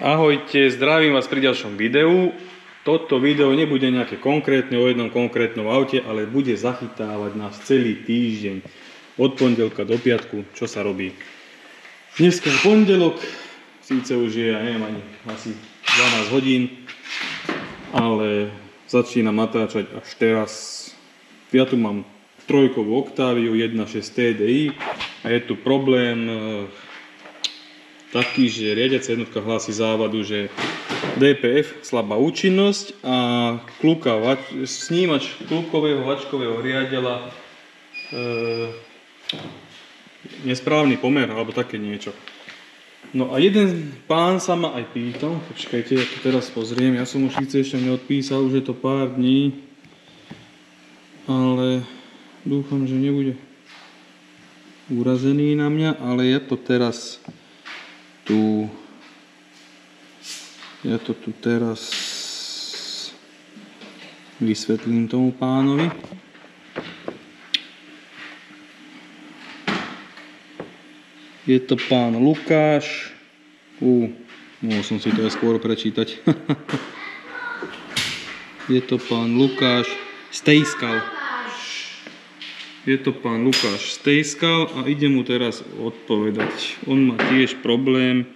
Ahojte, zdravím vás pri ďalšom videu. Toto video nebude nejaké konkrétne o jednom konkrétnom aute, ale bude zachytávať nás celý týždeň od pondelka do piatku, čo sa robí. Dneska je pondelok, síce už je, ja neviem, ani asi 12 hodín, ale začínam natáčať až teraz. Ja tu mám trojkovú Octaviu 1.6 TDI a je tu problém taký, že riadiaca jednotka hlási závadu, že DPF slabá účinnosť a snímač kľúkového vačkového riadela nesprávny pomer alebo také niečo. No a jeden pán sa ma aj pýtal, počkajte, ja to teraz pozriem, ja som už síce ešte neodpísal, už je to pár dní, ale dúfam, že nebude urazený na mňa, ale ja to tu teraz vysvetlím tomu pánovi. Je to pán Lukáš. Mohol som si to aj skôr prečítať. Je to pán Lukáš Stejskal. Je to pán Lukáš Stejskal a idem mu teraz odpovedať. On má tiež problém.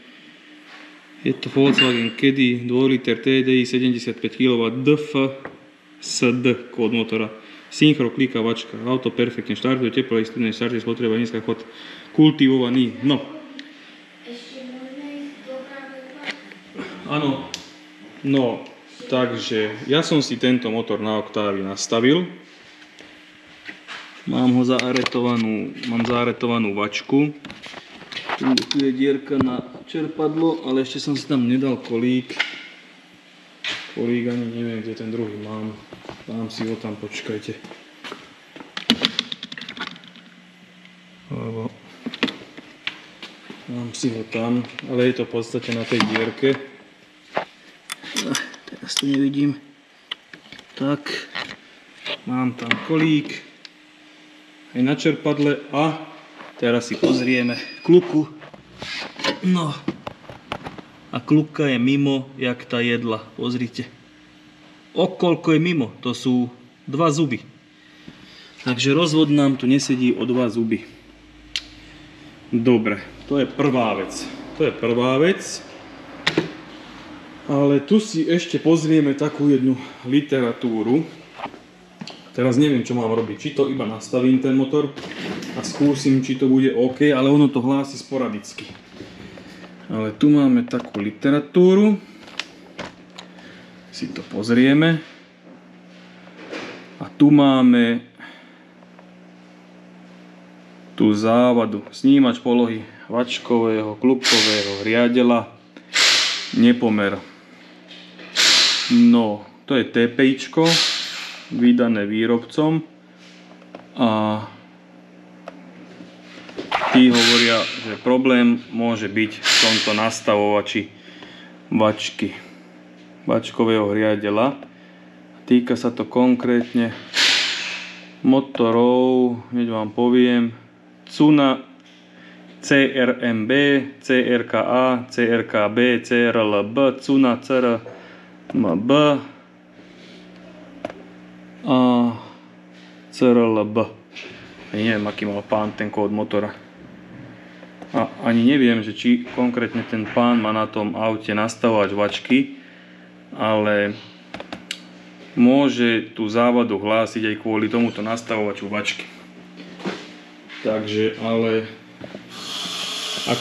Je to Volkswagen Caddy 2 liter TDI 75 kW DFSD kód motora. Synchro klíkavačka. Auto perfektne štartuje, teplej studenej štartuje, spotreba nízka, chod kultivovaný. No. Áno. No, takže ja som si tento motor na Octavii nastavil. Mám zaaretovanú vačku. Tu je dierka na čerpadlo, ale ešte som si tam nedal kolík. Kolík ani neviem, kde ten druhý mám. Dám si ho tam, počkajte. Dám si ho tam, ale je to v podstate na tej dierke. Teraz to nevidím. Tak, mám tam kolík aj na čerpadle a teraz si pozrieme kluku. No a kluka je mimo jak tá jedla, pozrite. Okoľko je mimo, to sú 2 zuby. Takže rozvod nám tu nesedí o 2 zuby. Dobre, to je prvá vec. Ale tu si ešte pozrieme takú jednu literatúru. Teraz neviem, čo mám robiť. Či to iba nastavím ten motor a skúsim, či to bude OK, ale ono to hlási sporadicky. Ale tu máme takú literatúru. Si to pozrieme. A tu máme tú závadu. Snímač polohy vačkového, klubkového riadela. Nepomer. No, to je TPIčko. Vydané výrobcom a tí hovoria, že problém môže byť v tomto nastavovači vačkového riadela. Týka sa to konkrétne motorov, hneď vám poviem, Cuna CRMB, CRKA, CRKB, CRLB, Cuna CRMB a CRLB. Ja neviem, aký mal pán ten kód motora. A ani neviem, že či konkrétne ten pán má na tom aute nastavovať vačky, ale môže tú závadu hlásiť aj kvôli tomuto nastavovaču vačky. Takže, ale ak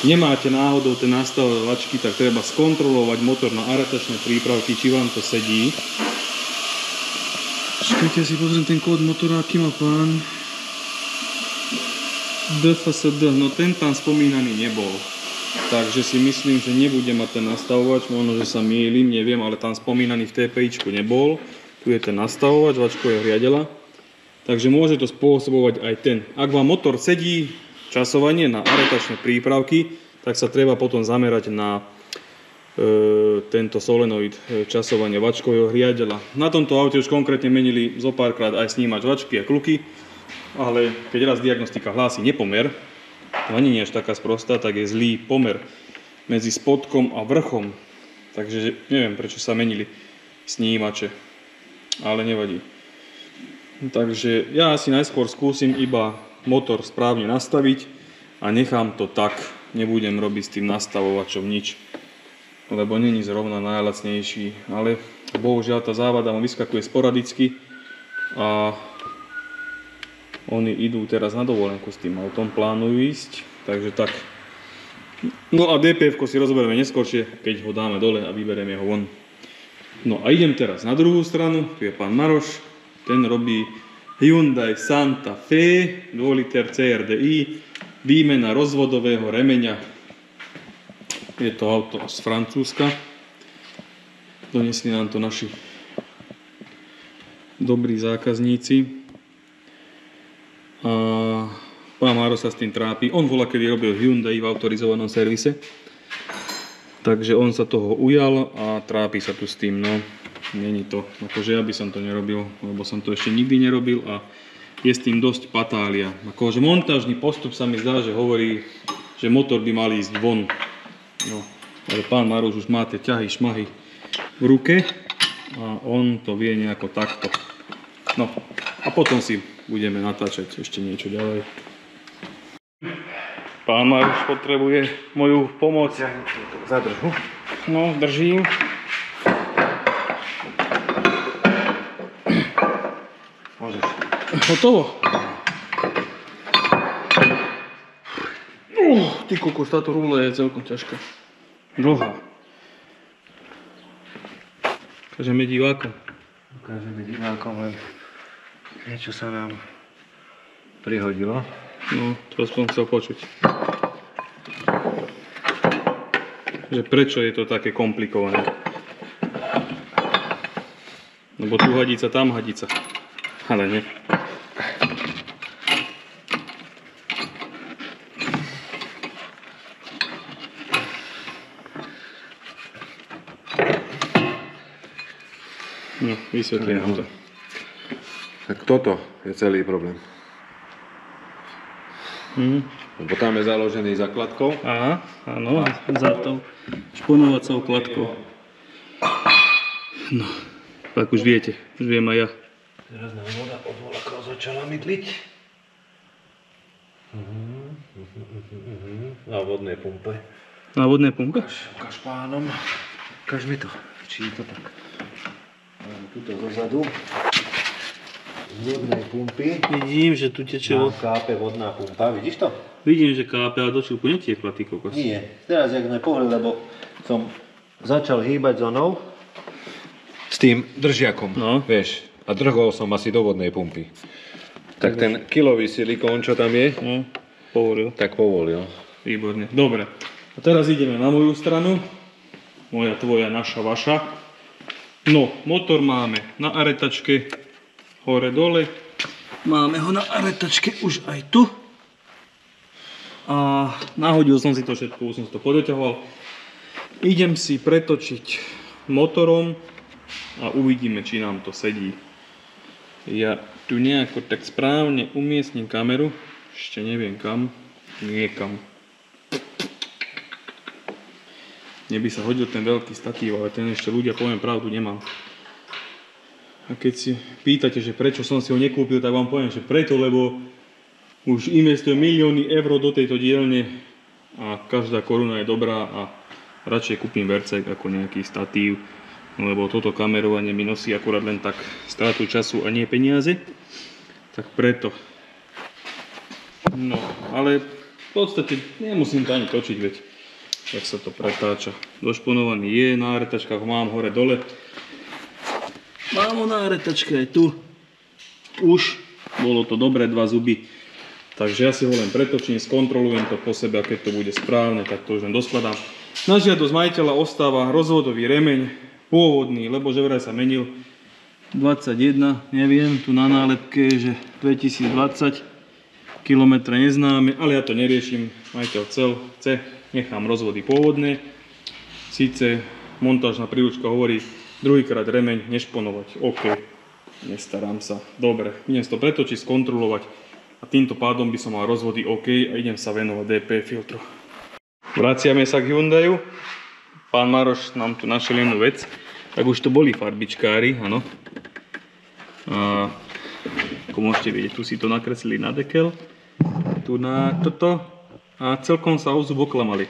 nemáte náhodou ten nastavovač vačky, tak treba skontrolovať motor na aretačné prípravky, či vám to sedí. Počkajte, si pozriem ten kód motora, aký má pán. DFSD, no ten tam spomínaný nebol. Takže si myslím, že nebude mať ten nastavovač, možno, že sa mýlim, neviem, ale tam spomínaný v TPIčku nebol. Tu je ten nastavovač vačkového riadela. Takže môže to spôsobovať aj ten. Ak vám motor sedí, časovanie na aretačné prípravky, tak sa treba potom zamerať na tento solenoid časovania vačkového riadela. Na tomto aute už konkrétne menili zo párkrát aj snímač vačky a kluky, ale keď raz diagnostika hlási nepomer, to ani nie je až taká sprostá, tak je zlý pomer medzi spodkom a vrchom. Takže neviem, prečo sa menili snímače, ale nevadí. Takže ja si najskôr skúsim iba motor správne nastaviť a nechám to tak, nebudem robiť s tým nastavovačom nič, lebo není zrovna najlacnejší, ale bohužiaľ tá závada mu vyskakuje sporadicky a oni idú teraz na dovolenku s tým autom, plánujú ísť, takže tak. No a DPF-ko si rozoberieme neskôršie, keď ho dáme dole a vyberieme ho von. No a idem teraz na druhú stranu, tu je pán Maroš, ten robí Hyundai Santa Fe 2 liter CRDI, výmena rozvodového remeňa. Je to auto z Francúzska. Donesli nám to naši dobrí zákazníci. A pán Máro sa s tým trápi. On volá, kedy robil Hyundai v autorizovanom servise. Takže on sa toho ujal a trápi sa tu s tým. No, není to, akože ja by som to nerobil, lebo som to ešte nikdy nerobil a je s tým dosť patália. Akože montážny postup sa mi zdá, že hovorí, že motor by mal ísť von. No, ale pán Maroš už má tie ťahy, šmahy v ruke a on to vie nejako takto. No, a potom si budeme natáčať ešte niečo ďalej. Pán Maroš potrebuje moju pomoc. Zadrž. No, držím. Môžeš. Hotovo. Ty kokos, táto rúle je celkom ťažká. Dlhá. Ukážeme divákom. Ukážeme divákom, len niečo sa nám prihodilo. No, to som chcel počuť. Že prečo je to také komplikované? Lebo tu hadica, tam hadica. Ale nie. No, vysvetlím nám to. Tak toto je celý problém. Lebo tam je založený základkou. Aha, áno, za tou šponovacou kladkou. No, tak už viete, už viem aj ja. Teraz nám voda od volakov začala mydliť. Na vodnej pumpe. Na vodnej pumpe? Ukáž pánom. Ukáž mi to, či je to tak. Tuto zozadu. Z vodnej pumpy. Vidím, že tu teče Nám kápe vodná pumpa, vidíš to? Vidím, že kápe, ale do čilku netiekla, ty kokos. Nie. Teraz, jak sme pohli, lebo som začal hýbať zónou s tým držiakom, No. vieš. A drhol som asi do vodnej pumpy. Tak ten kilový silikón, čo tam je, No, povolil. tak povolil. Výborne. Dobre. A teraz ideme na moju stranu. Moja, tvoja, naša, vaša. No, motor máme na aretačke hore dole. Máme ho na aretačke už aj tu. A nahodil som si to všetko, už som si to podoťahoval. Idem si pretočiť motorom a uvidíme, či nám to sedí. Ja tu nejako tak správne umiestním kameru. Ešte neviem kam. Niekam. Mne by sa hodil ten veľký statív, ale ten ešte, ľudia, poviem pravdu, nemám. A keď si pýtate, že prečo som si ho nekúpil, tak vám poviem, že preto, lebo už investujem milióny eur do tejto dielne a každá koruna je dobrá a radšej kúpim vercek ako nejaký statív, lebo toto kamerovanie mi nosí akurát len tak stratu času a nie peniaze. Tak preto. No, ale v podstate nemusím to ani točiť, veď tak sa to pretáča. Došponovaný je, na aretačkách mám hore dole. Mám ho na aretačke aj tu. Už bolo to dobré, 2 zuby. Takže ja si ho len pretočím, skontrolujem to po sebe a keď to bude správne, tak to už len doskladám. Na žiadosť majiteľa ostáva rozvodový remeň, pôvodný, lebo že vraj sa menil 21, neviem, tu na nálepke je, že 2020, kilometre neznáme, ale ja to neriešim, majiteľ chce, nechám rozvody pôvodné. Síce montážna príručka hovorí druhýkrát remeň nešponovať, OK, nestarám sa, dobre, idem si to pretočiť, skontrolovať a týmto pádom by som mal rozvody OK a idem sa venovať DP filtru. Vraciame sa k Hyundaiu. Pán Maroš nám tu našiel jednu vec. Tak už to boli farbičkári, áno. A ako môžete vidieť, tu si to nakreslili na dekel. Tu na toto. A celkom sa o zub oklamali.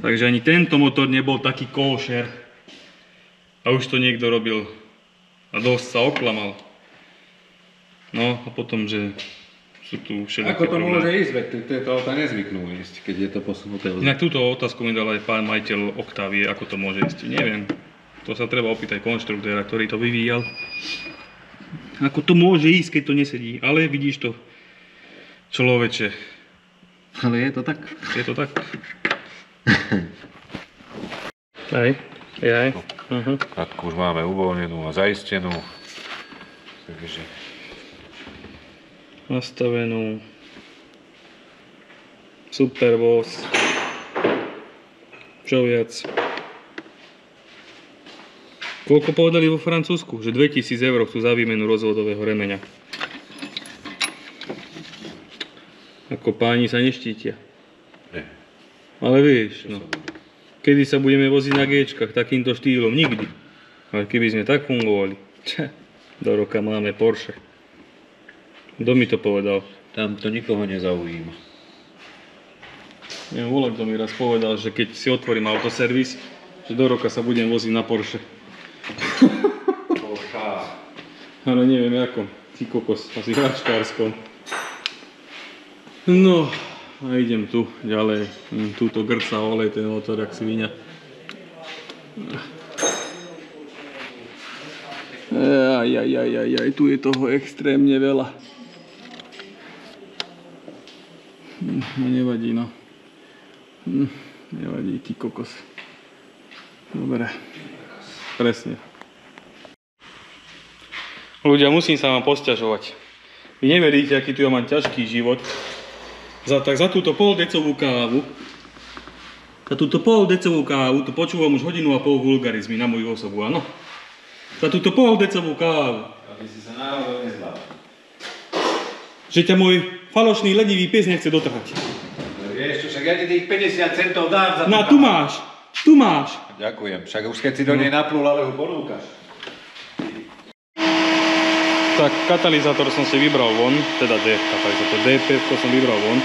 Takže ani tento motor nebol taký kóšer. A už to niekto robil. A dosť sa oklamal. No a potom, že sú tu všelijaké Ako to problémy. môže ísť, veď tieto auta nezvyknú ísť, keď je to posunuté. Inak túto otázku mi dal aj pán majiteľ Octavie, ako to môže ísť. Neviem. To sa treba opýtať konštruktéra, ktorý to vyvíjal. Ako to môže ísť, keď to nesedí. Ale vidíš to, človeče. Ale je to tak. Je to tak. Aj. Krátku už máme uvoľnenú a zaistenú. Takže Nastavenú. Superboss. Čo viac? Koľko povedali vo Francúzsku? Že 2000 € chcú za výmenu rozvodového remeňa. Ako páni sa neštítia. nie. Ale vieš, no. Kedy sa budeme voziť na G-čkách takýmto štýlom? Nikdy. Ale keby sme tak fungovali. Do roka máme Porsche. Kto mi to povedal? Tam to nikoho nezaujíma. Neviem, volak, kto mi raz povedal, že keď si otvorím autoservis, že do roka sa budem voziť na Porsche. Ale neviem ako. Ty kokos, asi hračkárskom. No, a idem tu ďalej. Túto grca olej, ten motor, jak svinia. Aj, tu je toho extrémne veľa. No nevadí, no. Nevadí, ty kokos. Dobre. Presne. Ľudia, musím sa vám posťažovať. Vy neveríte, aký tu ja mám ťažký život. Za túto poldecovú kávu, tu počúvam už 1,5 hodiny vulgarizmy na moju osobu, áno? Za túto poldecovú kávu. Aby si sa náhodou nezbal. Že ťa môj falošný ledivý pes nechce dotrhať. Vieš čo, však ja ti tých 50 centov dám za No, tu máš. Ďakujem, však už keď si do nej naplul, ale ho ponúkaš. Tak, katalizátor som si vybral von, teda katalizátor DPF som vybral von.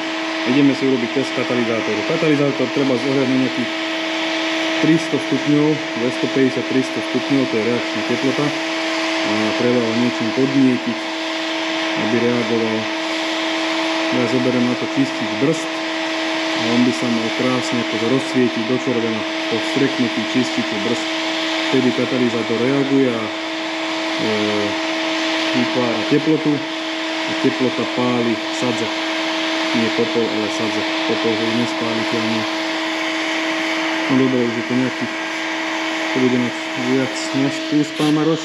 Ideme si urobiť test katalizátoru. Katalizátor treba zohrať na nejakých 300 stupňov, 250-300 stupňov, to je reakčná teplota. A treba ho niečím podnietiť, aby reagoval. Ja zoberiem na to čistič brzd a on by sa mal krásne rozsvietiť do červena po streknutí čističu brzd. Vtedy katalizátor reaguje a vytvára teplotu a teplota páli sadze. Nie popol, ale sadze. Popol je nespáliteľný. No dobre, už je to nejaký, to bude mať viac než plus pán Maroš.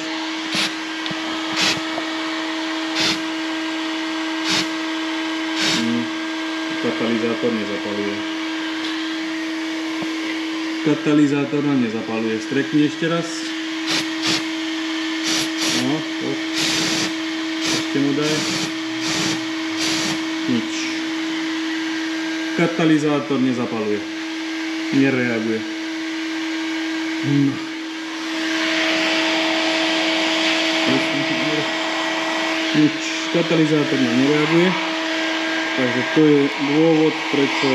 Katalizátor nezapaluje. Katalizátor nám nezapaluje. Strekni ešte raz. No, tak. Ešte mu daj. Nič. Katalizátor nezapaluje. Nereaguje. No. Nič. Katalizátor nám nereaguje. Takže to je dôvod, prečo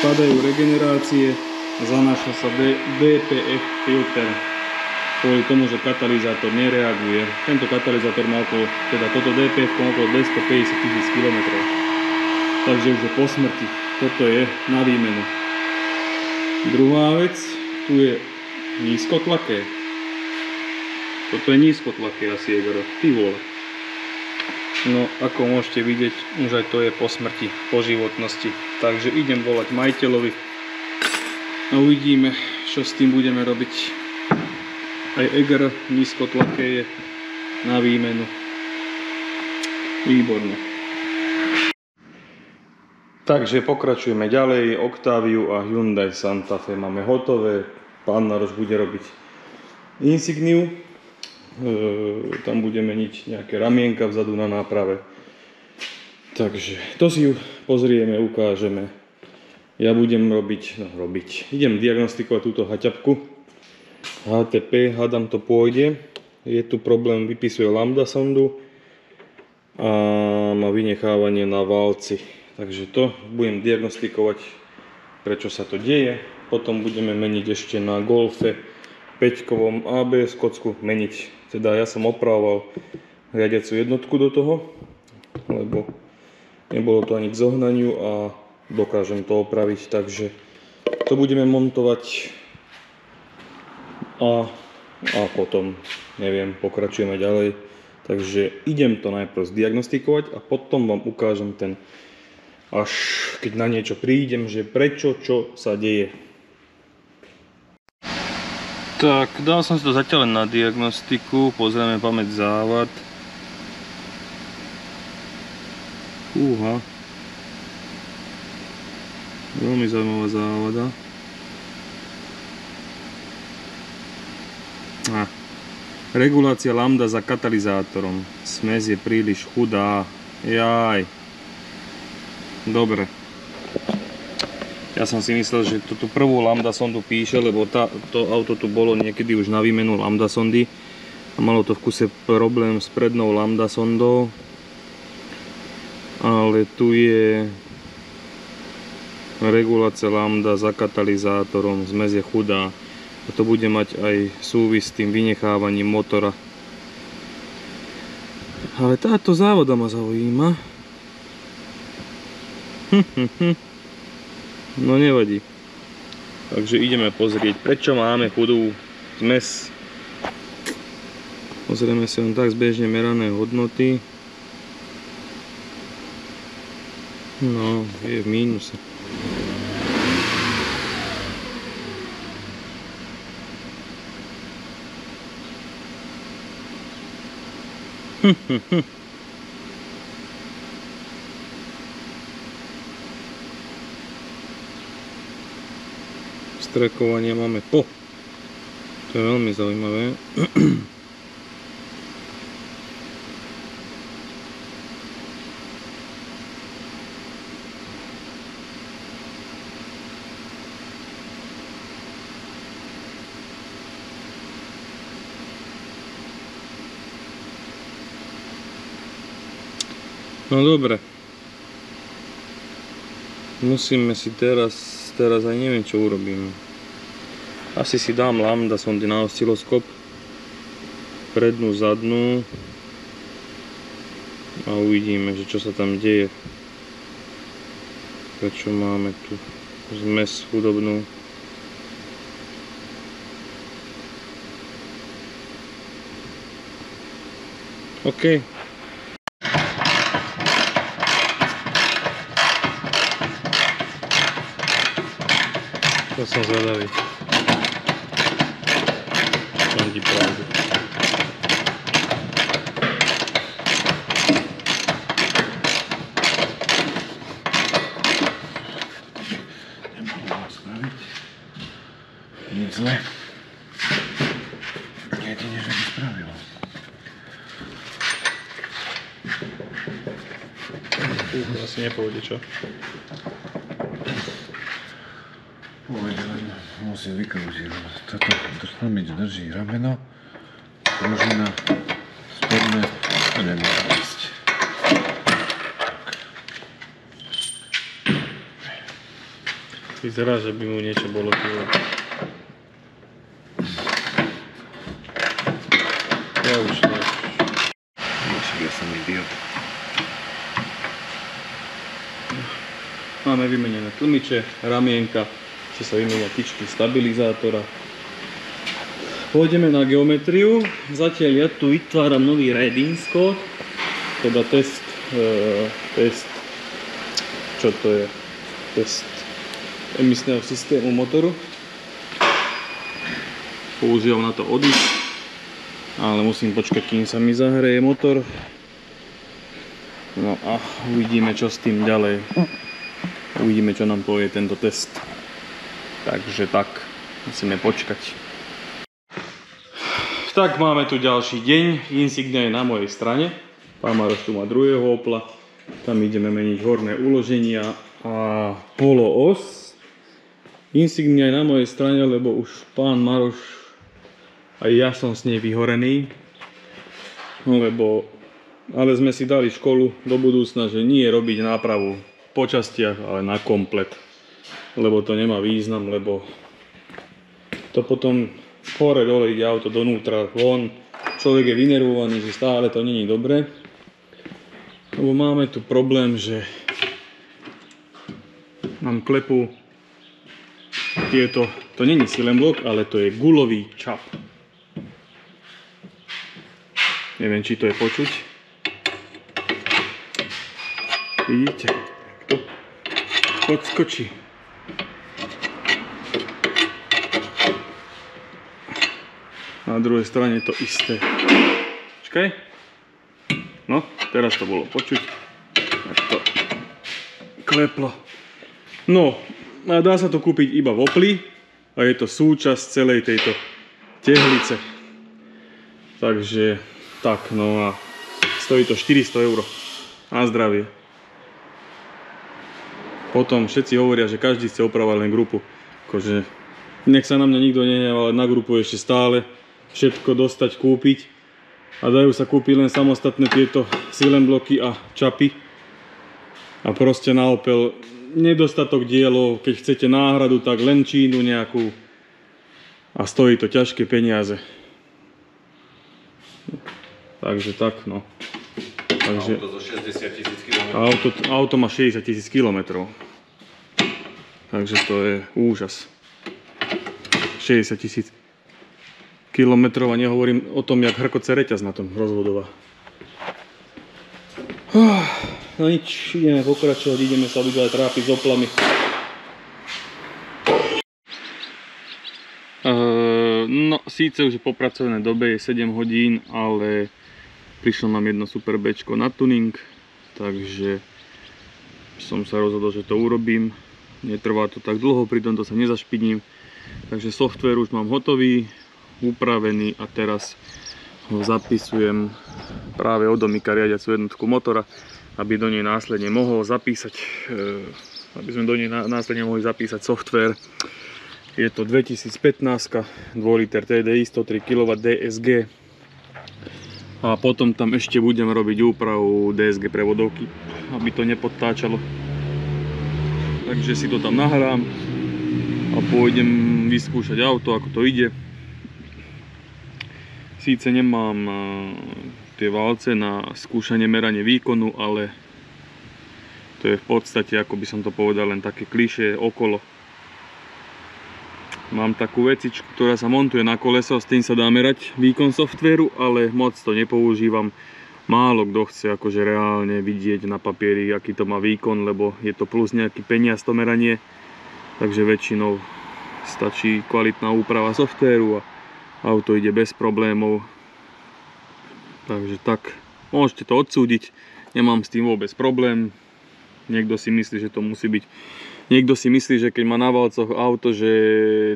padajú regenerácie a zanáša sa DPF filter. Kvôli tomu, že katalizátor nereaguje. Tento katalizátor má okolo, teda toto DPF okolo 250 000 km. Takže už je po smrti. Toto je na výmenu. Druhá vec, tu je nízkotlaké. Toto je nízkotlaké asi Egoro. Ty vole. No, ako môžete vidieť, už aj to je po smrti, po životnosti. Takže idem volať majiteľovi a uvidíme, čo s tým budeme robiť. Aj Eger nízkotlaké je na výmenu. Výborné. Takže pokračujeme ďalej. Octaviu a Hyundai Santa Fe máme hotové. Pán Maroš bude robiť Insigniu. Tam bude meniť nejaké ramienka vzadu na náprave. Takže to si ju pozrieme, ukážeme. Ja budem idem diagnostikovať túto haťapku. HTP, hádam to pôjde. Je tu problém, vypisuje lambda sondu a má vynechávanie na válci. Takže to budem diagnostikovať, prečo sa to deje. Potom budeme meniť ešte na Golfe 5-kovom ABS kocku, teda ja som opravoval riadiacu jednotku do toho, lebo nebolo to ani k zohnaniu a dokážem to opraviť, takže to budeme montovať a potom, neviem, pokračujeme ďalej. Takže idem to najprv zdiagnostikovať a potom vám ukážem až keď na niečo prídem, že prečo, čo sa deje. Tak, dal som si to zatiaľ len na diagnostiku, pozrieme pamäť závad. Fúha. Veľmi zaujímavá závada. Regulácia lambda za katalizátorom. Smes je príliš chudá. Jaj. Dobre. Ja som si myslel, že tú prvú lambda sondu píše, lebo to auto tu bolo niekedy už na výmenu lambda sondy a malo to v kuse problém s prednou lambda sondou. Ale tu je regulácia lambda za katalizátorom, zmes je chudá. A to bude mať aj súvis s tým vynechávaním motora. Ale táto závada ma zaujíma. No nevadí. Takže ideme pozrieť, prečo máme chudú zmes. Pozrieme si len tak zbežne merané hodnoty. No, je v mínuse. Strekovanie máme po. To je veľmi zaujímavé. No dobre. Musíme si teraz aj neviem čo urobím. Asi si dám lambda sondy na osciloskop. Prednú, zadnú. A uvidíme, že čo sa tam deje. Prečo máme tu zmes chudobnú. OK. To som zvedavý. Som ti pravdu. Nebolo moc spraviť. Nic zle. Jedine, že by spravilo. Asi nepôjde, čo? Musím vykrútiť, lebo toto tlmič drží rameno, pružina, spodné, to nemôže ísť. Vyzerá, že by mu niečo bolo tu. Ja už nie. Ja som idiot. Máme vymenené tlmiče, ramienka, ešte sa vymenia tyčky stabilizátora. Pôjdeme na geometriu. Zatiaľ ja tu vytváram nový readings code, teda test, čo to je? Test emisného systému motoru. Používam na to odis, ale musím počkať, kým sa mi zahreje motor. No a uvidíme, čo s tým ďalej. Uvidíme, čo nám povie tento test. Takže tak, musíme počkať. Tak, máme tu ďalší deň. Insignia je na mojej strane. Pán Maroš tu má druhého Opla. Tam ideme meniť horné uloženia a poloos. Insignia je na mojej strane, lebo už pán Maroš, aj ja som s nej vyhorený. Ale sme si dali školu do budúcna, že nie robiť nápravu po častiach, ale na komplet. Lebo to nemá význam, lebo to potom hore dole ide auto donútra, von. Človek je vynervovaný, že stále to není dobre. Lebo máme tu problém, že nám klepú tieto, to není silenblok, ale to je guľový čap. Neviem, či to je počuť. Vidíte? To odskočí. Na druhej strane to isté. Počkaj. No, teraz to bolo počuť. Tak to kleplo. No, a dá sa to kúpiť iba v Opli a je to súčasť celej tejto tehlice. Takže tak, no a stojí to 400 € na zdravie. Potom všetci hovoria, že každý chce opravovať len grupu. Akože nech sa na mňa nikto nehnevá, ale na grupu ešte stále všetko dostať, kúpiť. A dajú sa kúpiť len samostatné tieto silenbloky a čapy. A proste na Opel nedostatok dielov, keď chcete náhradu, tak len Čínu nejakú. A stojí to ťažké peniaze. Takže tak, no. Takže, auto zo 60 000 km. Auto má 60 000 km. Takže to je úžas. 60 000 km a nehovorím o tom, jak hrkoce reťaz na tom rozvodová. No nič, ideme pokračovať, ideme sa obidva trápiť s Oplami. No, síce už po pracovnej dobe je 7 hodín, ale prišlo nám jedno super Bčko na tuning, takže som sa rozhodol, že to urobím. Netrvá to tak dlho, pri tomto sa nezašpiním. Takže software už mám hotový, upravený a teraz ho zapisujem práve od domika riadiacu jednotku motora, aby do nej následne mohol zapísať, mohli zapísať software. Je to 2015 2 liter TDI 103 kW DSG a potom tam ešte budem robiť úpravu DSG prevodovky, aby to nepodtáčalo. Takže si to tam nahrám a pôjdem vyskúšať auto, ako to ide. Síce nemám tie valce na skúšanie meranie výkonu, ale to je v podstate, ako by som to povedal, len také klišé okolo. Mám takú vecičku, ktorá sa montuje na koleso, s tým sa dá merať výkon softvéru, ale moc to nepoužívam. Málo kto chce akože reálne vidieť na papieri, aký to má výkon, lebo je to plus nejaký peniaz to meranie. Takže väčšinou stačí kvalitná úprava softvéru a auto ide bez problémov. Takže tak, môžete to odsúdiť, nemám s tým vôbec problém. Niekto si myslí, že to musí byť. Niekto si myslí, že keď má na valcoch auto, že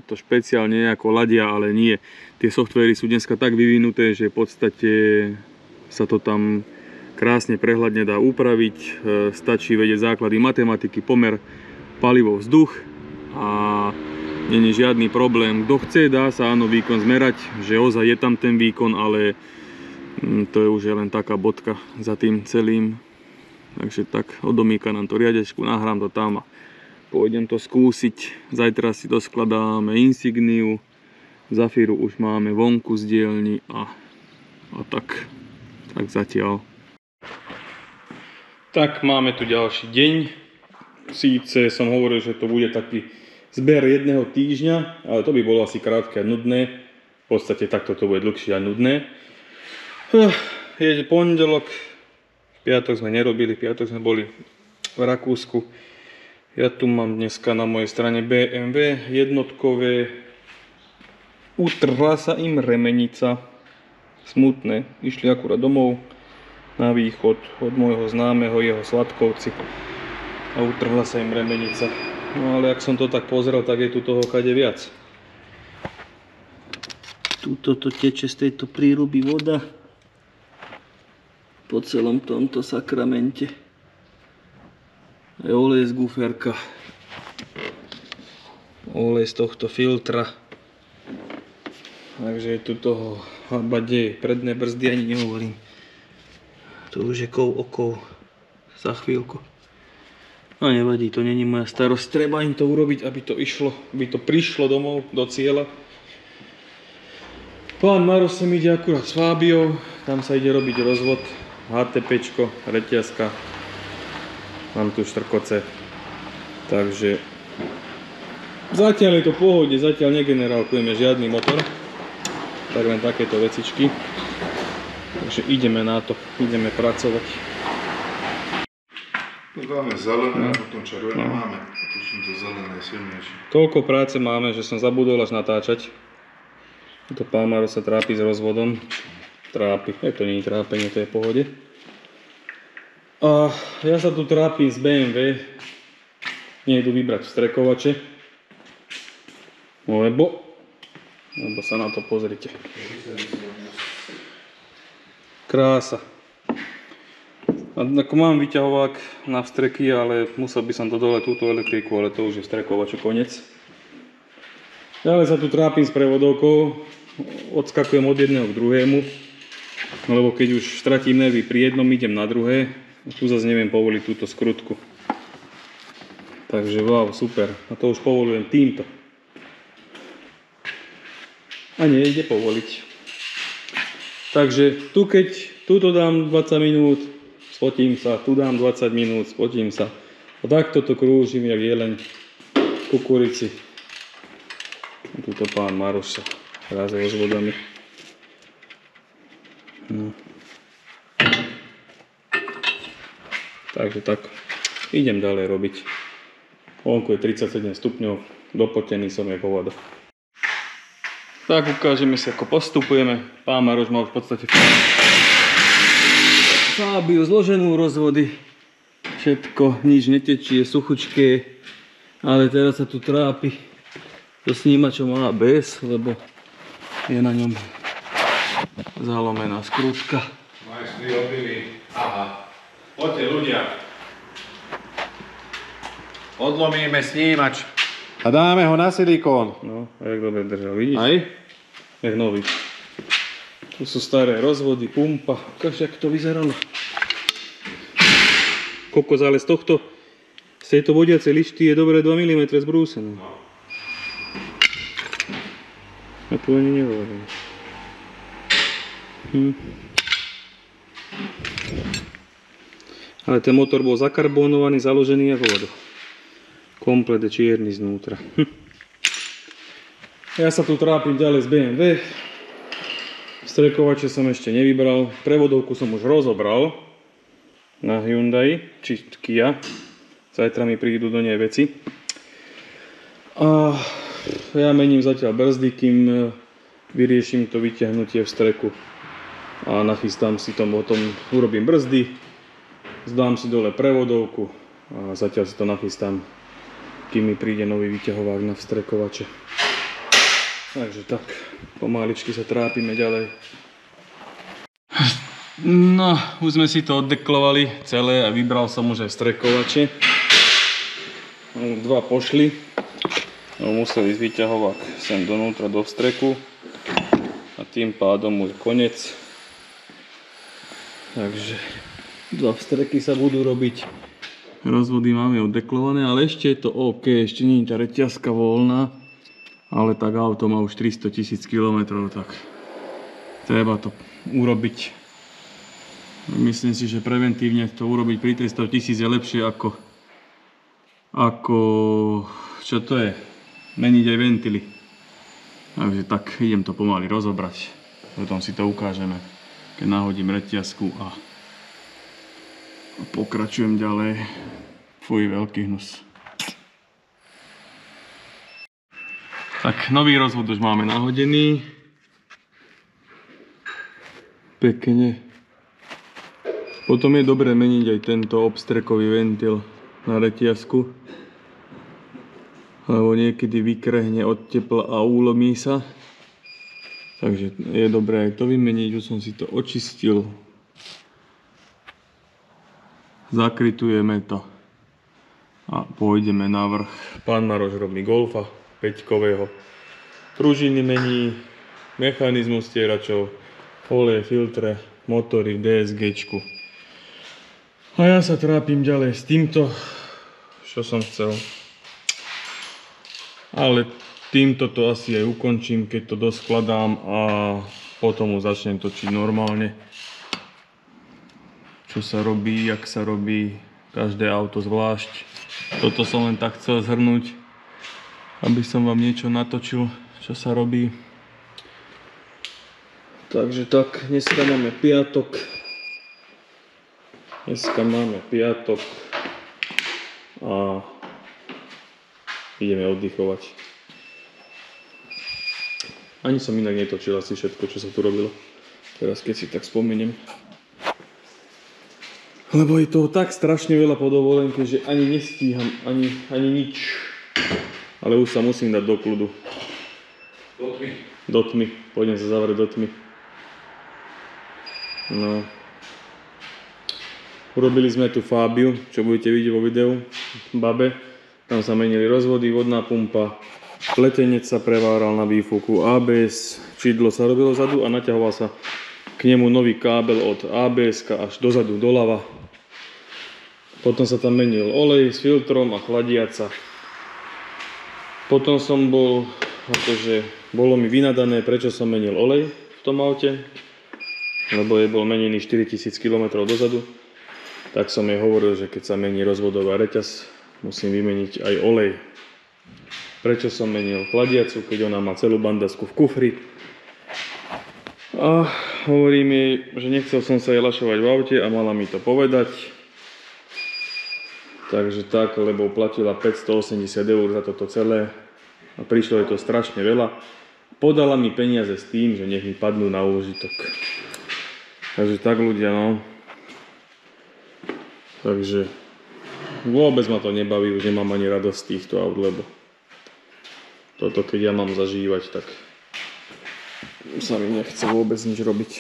to špeciálne nejako ladia, ale nie. Tie softvéry sú dneska tak vyvinuté, že v podstate sa to tam krásne prehľadne dá upraviť. Stačí vedieť základy matematiky, pomer palivo vzduch a nie je žiadny problém. Kto chce, dá sa áno výkon zmerať, že ozaj je tam ten výkon, ale to je už len taká bodka za tým celým. Takže tak od domíka nám to riadečku, nahrám to tam a pôjdem to skúsiť. Zajtra si doskladáme Insigniu, Zafiru už máme vonku z dielni a tak zatiaľ. Tak máme tu ďalší deň. Síce som hovoril, že to bude taký zber jedného týždňa, ale to by bolo asi krátke a nudné. V podstate takto to bude dlhšie a nudné. Je pondelok, v piatok sme nerobili, v piatok sme boli v Rakúsku. Ja tu mám dneska na mojej strane BMW jednotkové. Utrhla sa im remenica. Smutné, išli akurát domov na východ od môjho známeho, jeho Sladkovci. A utrhla sa im remenica. No ale ak som to tak pozrel, tak je tu toho kade viac. Tuto to teče z tejto príruby voda po celom tomto sakramente. Aj olej z guferka. Olej z tohto filtra. Takže tu toho habade predné brzdy ani nehovorím. To už je kov okov. Za chvíľku. No nevadí, to není moja starosť. Treba im to urobiť, aby to išlo, aby to prišlo domov, do cieľa. Pán Maroš sem ide akurát s Fábiou. Tam sa ide robiť rozvod. HTPčko, reťazka. Mám tu štrkoce. Takže zatiaľ je to v pohode, zatiaľ negenerálkujeme žiadny motor. Tak len takéto vecičky. Takže ideme na to, ideme pracovať. Tu dáme zelené a potom červené máme. Tuším, to zelené je silnejšie. Toľko práce máme, že som zabudol až natáčať. To pán Maro sa trápi s rozvodom. Trápi, to nie je trápenie, to je v pohode. A ja sa tu trápim z BMW. Nejdu vybrať vstrekovače. Lebo sa na to pozrite. Krása. Ako mám vyťahovák na vstreky, ale musel by som to dole túto elektriku, ale to už je vstrekovaču koniec. Ďalej sa tu trápim s prevodovkou. Odskakujem od jedného k druhému. Lebo keď už stratím nervy pri jednom, idem na druhé. Tu zase neviem povoliť túto skrutku. Takže wow, super. A to už povolujem týmto. A nejde povoliť. Takže tu keď tuto dám 20 minút, spotím sa, tu dám 20 minút, spotím sa. A takto to krúžim, jak jeleň v kukurici. A tuto pán Maroš sa ráze s vodami. No. Takže tak, idem ďalej robiť. Vonku je 37 stupňov, dopotený som jak hovado. Tak ukážeme si, ako postupujeme. Pán Maroš má v podstate Fábiu zloženú, rozvody. Všetko, nič netečie, suchučké. Ale teraz sa tu trápi so snímačom ABS, lebo je na ňom zalomená skrutka. Majstri robili. Aha. Poďte ľudia. Odlomíme snímač. A dáme ho na silikón. No, a jak dobre držal, vidíš? Aj? Jak nový. Tu sú staré rozvody, pumpa. Ukáž, jak to vyzeralo. Kokos, ale z tejto vodiacej lišty je dobre 2 mm zbrúsené. A tu ani nehovorím. Ale ten motor bol zakarbonovaný, založený ako voda. Komplet je čierny znútra. Ja sa tu trápim ďalej z BMW. Strekovače som ešte nevybral. Prevodovku som už rozobral na Hyundai či Kia. Zajtra mi prídu do nej veci. A ja mením zatiaľ brzdy, kým vyrieším to vytiahnutie v streku. A nachystám si to, potom urobím brzdy, zdám si dole prevodovku a zatiaľ si to nachystám, kým mi príde nový vyťahovák na vstrekovače. Takže tak, pomaličky sa trápime ďalej. No, už sme si to oddeklovali celé a vybral som už aj vstrekovače. 2 pošli. Musel ísť vyťahovák sem donútra do vstreku a tým pádom už koniec. Takže 2 vstreky sa budú robiť. Rozvody máme oddeklované, ale ešte je to OK, ešte nie je tá reťazka voľná. Ale tak auto má už 300 000 km, tak treba to urobiť. Myslím si, že preventívne to urobiť pri 300 000 je lepšie ako čo to je, meniť aj ventily. Takže tak idem to pomaly rozobrať. Potom si to ukážeme, keď nahodím reťazku a pokračujem ďalej. Fuj, veľký hnus. Tak, nový rozvod už máme nahodený. Pekne. Potom je dobré meniť aj tento obstrekový ventil na reťazku. Lebo niekedy vykrehne od tepla a úlomí sa. Takže je dobré aj to vymeniť. Už som si to očistil. Zakrytujeme to. a pôjdeme na vrch. Pán Maroš robí Golfa 5-kového. Pružiny mení, mechanizmus stieračov, oleje, filtre, motory v DSG-čku. A ja sa trápim ďalej s týmto, čo som chcel. Ale týmto to asi aj ukončím, keď to doskladám a potom už začnem točiť normálne. Čo sa robí, jak sa robí, každé auto zvlášť. Toto som len tak chcel zhrnúť, aby som vám niečo natočil, čo sa robí. Takže tak, dneska máme piatok. A ideme oddychovať. Ani som inak netočil asi všetko, čo sa tu robilo. Teraz keď si tak spomeniem. Lebo je toho tak strašne veľa po dovolenke, že ani nestíham, ani nič. Ale už sa musím dať do kľudu. Do tmy. Pôjdem sa zavrieť do tmy. No. Urobili sme tu Fabiu, čo budete vidieť vo videu. Babe. Tam sa menili rozvody, vodná pumpa. Pletenec sa preváral na výfuku. ABS, čidlo sa robilo zadu a naťahoval sa k nemu nový kábel od ABS až dozadu, doľava. Potom sa tam menil olej s filtrom a chladiaca. Potom som bol, akože bolo mi vynadané, prečo som menil olej v tom aute. Lebo je bol menený 4000 km dozadu. Tak som jej hovoril, že keď sa mení rozvodová reťaz, musím vymeniť aj olej. Prečo som menil chladiacu, keď ona má celú bandasku v kufri. A hovorím jej, že nechcel som sa jej lašovať v aute a mala mi to povedať. Takže tak, lebo platila 580 eur za toto celé a prišlo je to strašne veľa. Podala mi peniaze s tým, že nech mi padnú na úžitok. Takže tak ľudia, no. Takže vôbec ma to nebaví, už nemám ani radosť z týchto aut, lebo toto keď ja mám zažívať, tak sa mi nechce vôbec nič robiť.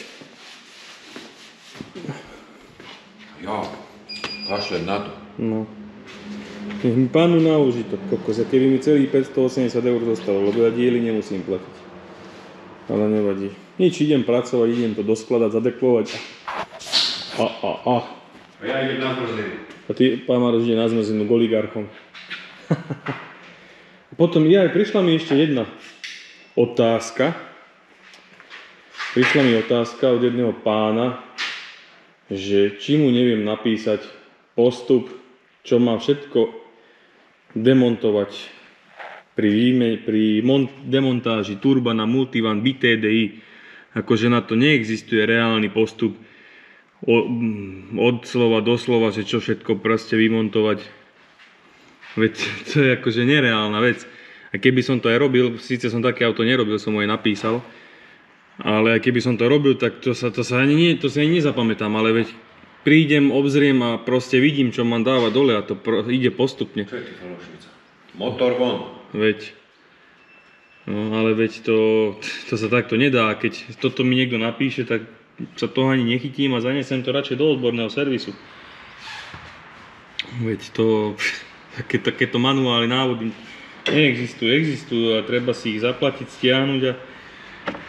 Jo, kašľať na to. No. Nech mi pánu na užitok, kokos, a keby mi celý 580 eur zostalo, lebo ja diely nemusím platiť. Ale nevadí. Nič, idem pracovať, idem to doskladať, zadeklovať. A ja idem na zmrzlinu. A ty, pán Maroš, ide na zmrzlinu k oligarchom. Potom prišla mi ešte jedna otázka. Prišla mi otázka od jedného pána, že či mu neviem napísať postup, čo má všetko demontovať pri demontáži turba na Multivan BTDI. Akože na to neexistuje reálny postup od slova do slova, že čo všetko proste vymontovať. Veď to je akože nereálna vec. A keby som to aj robil, síce som také auto nerobil, som ho aj napísal, ale keby som to robil, tak to si ani nezapamätám, ale veď prídem, obzriem a proste vidím, čo mám dávať dole a to ide postupne. Čo je to falošnica? Motor von. Veď. No ale veď to sa takto nedá. Keď toto mi niekto napíše, tak sa toho ani nechytím a zanesem to radšej do odborného servisu. Veď takéto manuály, návody existujú a treba si ich zaplatiť, stiahnuť a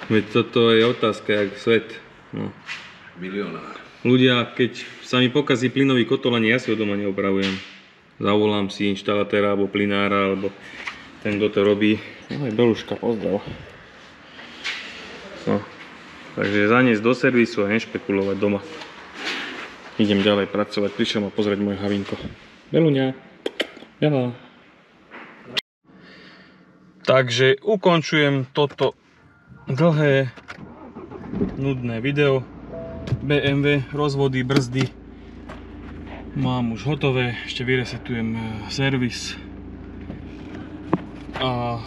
veď toto je otázka, jak svet. No. Milionár. Ľudia, keď sa mi pokazí plynový kotol, ani ja si ho doma neopravujem. Zavolám si inštalatéra alebo plynára, alebo ten, kto to robí. No aj Beluška, pozdrav. No. Takže zaniesť do servisu a nešpekulovať doma. Idem ďalej pracovať. Prišiel ma pozrieť moje havinko. Beluňa. Jala. Takže ukončujem toto dlhé, nudné video. BMW, rozvody, brzdy. Mám už hotové. Ešte vyresetujem servis. A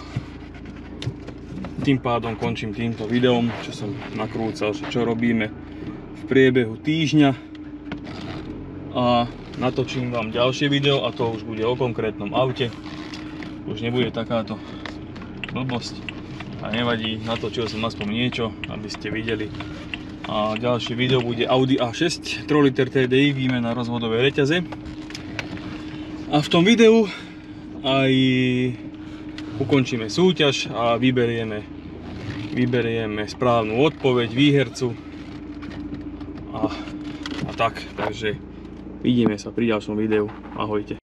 tým pádom končím týmto videom, čo som nakrúcal, čo robíme v priebehu týždňa. A natočím vám ďalšie video a to už bude o konkrétnom aute. Už nebude takáto blbosť. A nevadí, natočil som aspoň niečo, aby ste videli. A ďalšie video bude Audi A6 3 liter TDI, výmena rozvodovej reťaze. A v tom videu aj ukončíme súťaž a vyberieme správnu odpoveď, výhercu a tak, takže vidíme sa pri ďalšom videu. Ahojte.